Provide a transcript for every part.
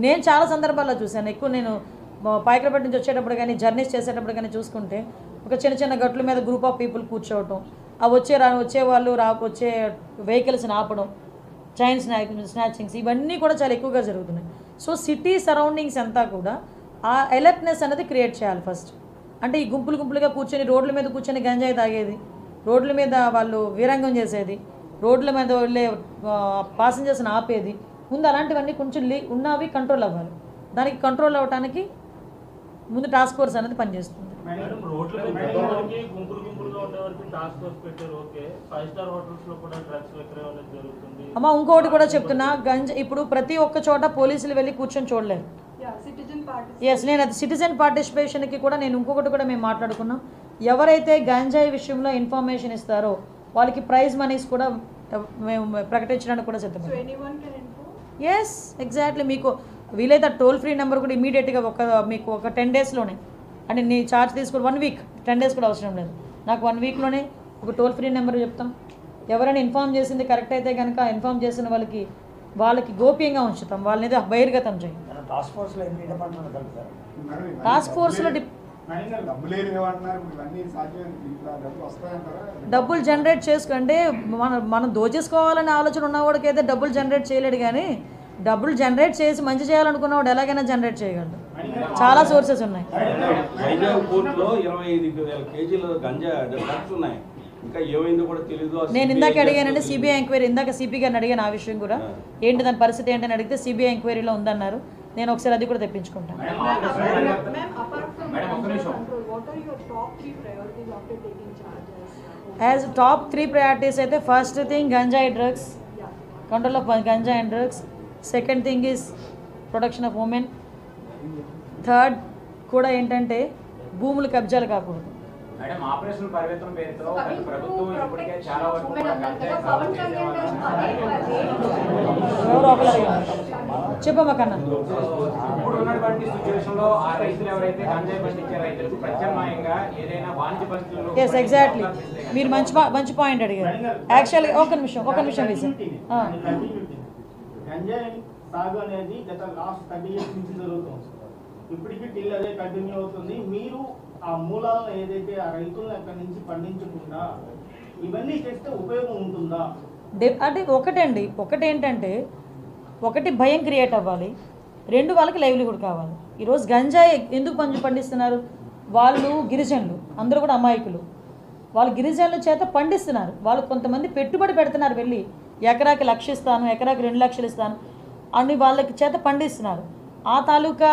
నేను చాలా సందర్భాల్లో చూశాను. ఎక్కువ నేను పాయకరపేట నుంచి వచ్చేటప్పుడు కానీ జర్నీస్ చేసేటప్పుడు కానీ చూసుకుంటే ఒక చిన్న చిన్న గట్ల మీద గ్రూప్ ఆఫ్ పీపుల్ కూర్చోవటం, ఆ వచ్చేవాళ్ళు వచ్చే వెహికల్స్ని ఆపడం, చైన్ స్నాచింగ్స్ ఇవన్నీ కూడా చాలా ఎక్కువగా జరుగుతున్నాయి. సో సిటీ సరౌండింగ్స్ అంతా కూడా ఆ అలర్ట్నెస్ అనేది క్రియేట్ చేయాలి ఫస్ట్. అంటే ఈ గుంపులుగా కూర్చొని రోడ్ల మీద కూర్చొని గంజాయి తాగేది, రోడ్ల మీద వాళ్ళు వీరంగం చేసేది, రోడ్ల మీద వెళ్ళే పాసెంజర్స్ని ఆపేది, ముందు అలాంటివన్నీ కొంచెం ఉన్నవి కంట్రోల్ అవ్వాలి. దానికి కంట్రోల్ అవ్వడానికి ముందు టాస్క్ ఫోర్స్ అనేది పనిచేస్తుంది. అమ్మ ఇంకొకటి కూడా చెప్తున్నా, ఇప్పుడు ప్రతి ఒక్క చోట పోలీసులు వెళ్ళి కూర్చొని చూడలేరు. ఎస్, నేను అది సిటిజన్ పార్టిసిపేషన్కి కూడా నేను ఇంకొకటి కూడా మేము మాట్లాడుకున్నాం. ఎవరైతే గంజాయి విషయంలో ఇన్ఫర్మేషన్ ఇస్తారో వాళ్ళకి ప్రైజ్ మనీస్ కూడా మేము ప్రకటించడానికి కూడా సిద్ధపడ్డాం. Yes, exactly. మీకు వీలైతే టోల్ ఫ్రీ నెంబర్ కూడా ఇమీడియట్గా మీకు ఒక 10 డేస్లోనే, అంటే నీ ఛార్జ్ తీసుకుని 1 వీక్, 10 డేస్ కూడా అవసరం లేదు, నాకు 1 వీక్లోనే ఒక టోల్ ఫ్రీ నెంబర్ చెప్తాం. ఎవరైనా ఇన్ఫామ్ చేసింది కరెక్ట్ అయితే కనుక ఇన్ఫామ్ చేసిన వాళ్ళకి గోప్యంగా ఉంచుతాం, వాళ్ళని బహిర్గతం చేయం. టాస్క్ ఫోర్స్లో డబ్బులు జనరేట్ అంటే మనం దోచేసుకోవాలనే ఆలోచన ఉన్నవాడికి అయితే డబ్బులు జనరేట్ చేయలేడు, కానీ డబ్బులు జనరేట్ చేసి మంచి చేయాలనుకున్నవాడు ఎలాగైనా జనరేట్ చేయగలడు. చాలా సోర్సెస్ ఉన్నాయి. నేను ఇందాక అడిగానంటే సిబిఐ ఎంక్వైరీ, ఇందాక సిపి గారిని అడిగాను ఆ విషయం కూడా, ఏంటి దాని పరిస్థితి ఏంటని అడిగితే సిబిఐ ఎంక్వైరీలో ఉందన్నారు. నేను ఒకసారి అది కూడా తెప్పించుకుంటాను. యాజ్ టాప్ 3 ప్రయారిటీస్ అయితే ఫస్ట్ థింగ్ గంజాయి డ్రగ్స్, కంట్రోల్ ఆఫ్ గంజాయి and drugs. Second thing is protection of women. Third కూడా ఏంటంటే భూములు కబ్జాలు కాకూడదు. చెప్పమ్మా కన్నా. Yes, exactly. మీరు మంచి పాయింట్ అడిగారు. యాక్చువల్లీ ఒక నిమిషం వేసి సాగు అనేది గత లాస్ట్ 30 years నుంచి జరుగుతుంది. ఇప్పటికీ టిల్ అదే కంటిన్యూ అవుతుంది. మీరు ఆ మూలాలను ఏదైతే ఆ రైతులను అక్కడి నుంచి పండించకుండా ఇవన్నీ చేస్తే ఉపయోగం ఉంటుందా? అంటే ఒకటేంటంటే ఒకటి భయం క్రియేట్ అవ్వాలి, 2 వాళ్ళకి లైవ్లీహుడ్ కావాలి. ఈరోజు గంజాయి ఎందుకు పండిస్తున్నారు? వాళ్ళు గిరిజనులు, అందరూ కూడా అమాయకులు, వాళ్ళు గిరిజనుల చేత పండిస్తున్నారు. వాళ్ళు కొంతమంది పెట్టుబడి పెడుతున్నారు, వెళ్ళి ఎకరాకి 1 లక్ష ఇస్తాను, ఎకరాకి 2 లక్షలు ఇస్తాను అని వాళ్ళకి చేత పండిస్తున్నారు. ఆ తాలూకా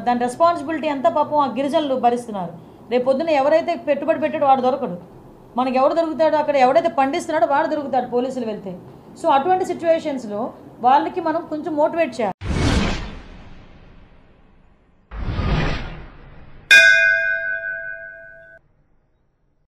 దాని రెస్పాన్సిబిలిటీ అంతా పాపం ఆ గిరిజనులు భరిస్తున్నారు. రేపు పొద్దున్న ఎవరైతే పెట్టుబడి పెట్టాడో వాడు దొరకడు, మనకి ఎవడు దొరుకుతాడో, అక్కడ ఎవడైతే పండిస్తున్నాడో వాడు దొరుకుతాడు పోలీసులు వెళ్తే. సో అటువంటి సిచ్యువేషన్స్లో వాళ్ళకి మనం కొంచెం మోటివేట్ చేయాలి.